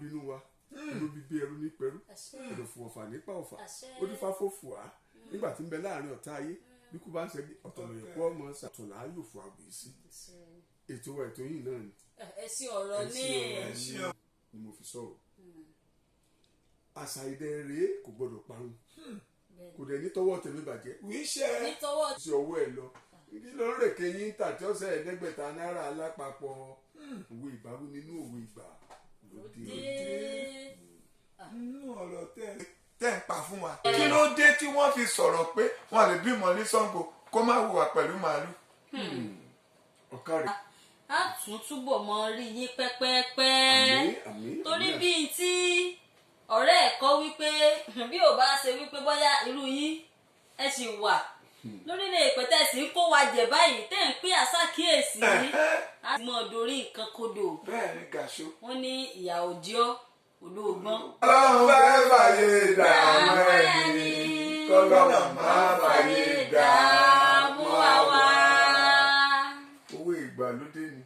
bínú wa inú bíbí ẹrú ní pẹ̀rú ẹ̀dọ̀fù ọ̀fà nípa ọ̀fà ó dífá fòfò á nígbà tí ń bẹ láàrin ọ̀tá ayé bí kú bá ń ṣẹ́gi ọ̀tọ̀lọ̀ ẹ̀kọ́ ọmọ ṣàtọ̀nà ayò fún àgbè sí ètò yìí náà ni ẹ̀sìn ọ̀rọ̀ ni mo fi sọ̀rọ̀ àṣà ìdẹ rèé kò gbọdọ̀ parun kò dẹ̀ ní tọwọ́ tẹ̀mí bàjẹ́ ní tọwọ́ sí ọwọ́ ẹ̀ lọ kí ló ń rèké yín tàbí ọ̀sẹ̀ ẹ̀ẹ́dẹ́gbẹ̀ta náírà alápapọ̀ òwe ìbáwí nínú òwe ìgbà lóde nínú ọ̀rọ̀ tẹ́ ń pa fún wa. kí ló dé tí wọ́n fi sọ̀rọ̀ pé wọ́n lè bímọ ní Ṣàngó kó má hùwà pẹ̀lú màálù. ọ̀kàrẹ̀. a tún túbọ̀ mọ rí yín pẹ́pẹ́pẹ́ torí bíi tí ọ̀rẹ́ ẹ̀ kọ́ wípé bí ò bá ṣe wípé bóyá irú yín ẹ sì wà lórílẹ̀ ìpẹ́tẹ́ sì ń kó wa jẹ báyìí tẹ́ ń pín àṣàkíyèsí a ti mọ̀ dorí nǹkan kodò. bẹ́ẹ̀ ni gàṣó. wọ́n ní ìyà òjò olóògbọ́n. ọlọ́run fẹ́ fàyè dààmú ẹni kọ́lọ́run máa fàyè dààmú àwa. owó ìgbàlódé ni.